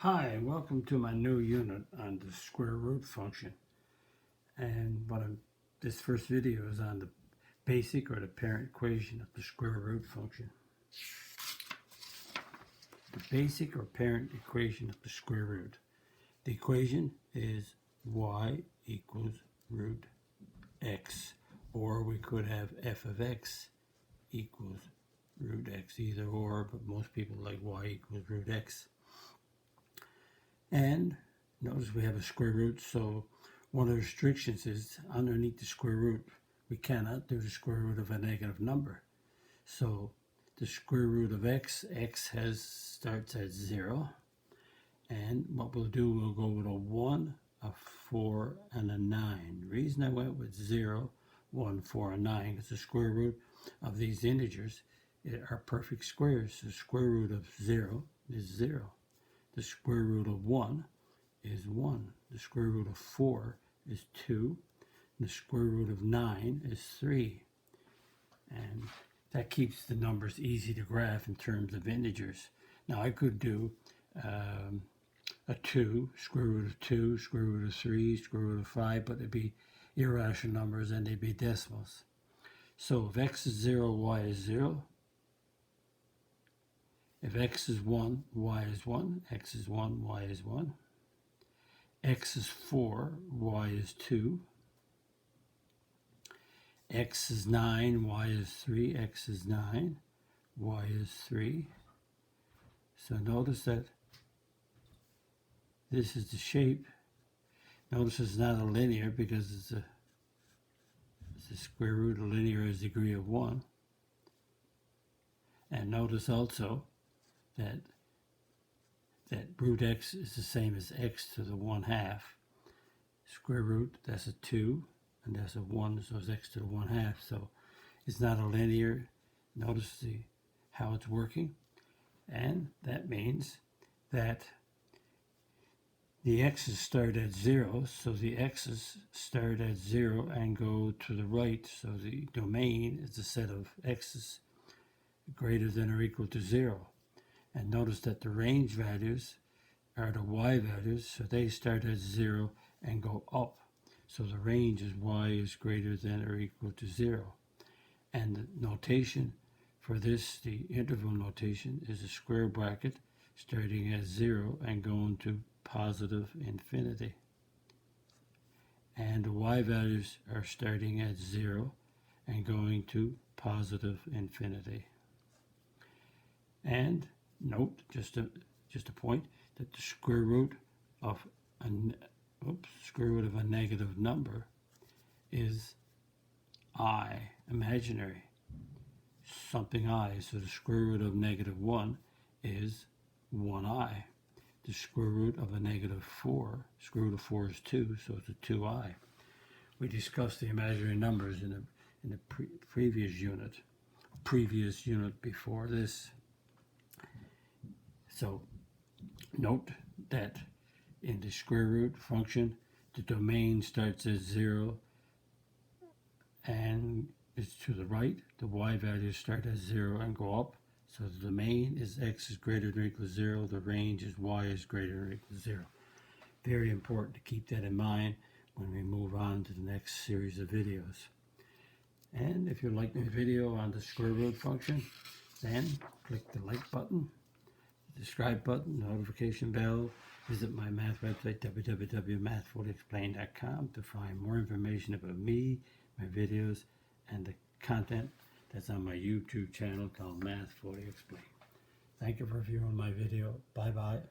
Hi, and welcome to my new unit on the square root function. And this first video is on the basic or the parent equation of the square root function. The basic or parent equation of the square root. The equation is y equals root x, or we could have f of x equals root x, either or, but most people like y equals root x. And notice we have a square root, so one of the restrictions is underneath the square root, we cannot do the square root of a negative number. So the square root of x starts at 0. And what we'll do, we'll go with a 1, a 4, and a 9. The reason I went with 0, 1, 4, and 9 is the square root of these integers are perfect squares. The square root of 0 is 0. The square root of 1 is 1. The square root of 4 is 2. The square root of 9 is 3. And that keeps the numbers easy to graph in terms of integers. Now I could do a 2, square root of 2, square root of 3, square root of 5, but they'd be irrational numbers and they'd be decimals. So if x is 0, y is 0. If x is 1, y is 1. X is 1, y is 1. X is 4, y is 2. X is 9, y is 3. X is 9, y is 3. So notice that this is the shape. Notice it's not a linear because it's the square root of linear is degree of 1. And notice also that root x is the same as x to the 1/2. Square root, that's a 2, and that's a 1, so it's x to the 1/2. So it's not a linear. Notice how it's working. And that means that the x's start at 0, so the x's start at 0 and go to the right. So the domain is a set of x's greater than or equal to 0. And notice that the range values are the y values, so they start at 0 and go up. So the range is y is greater than or equal to 0. And the notation for this, the interval notation, is a square bracket starting at 0 and going to positive infinity. And the y values are starting at 0 and going to positive infinity. And note, just a point, that the square root of a negative number is I, imaginary, something I. So the square root of negative 1 is 1i. The square root of a negative 4, square root of 4 is 2, so it's a 2i. We discussed the imaginary numbers in the previous unit before this. So note that in the square root function, the domain starts at 0 and is to the right. The y values start at 0 and go up. So the domain is x is greater than or equal to 0. The range is y is greater than or equal to 0. Very important to keep that in mind when we move on to the next series of videos. And if you like the video on the square root function, then click the like button, subscribe button, notification bell. Visit my math website, www.mathfullyexplained.com, to find more information about me, my videos, and the content that's on my YouTube channel called Math Fully Explained. Thank you for viewing my video. Bye-bye.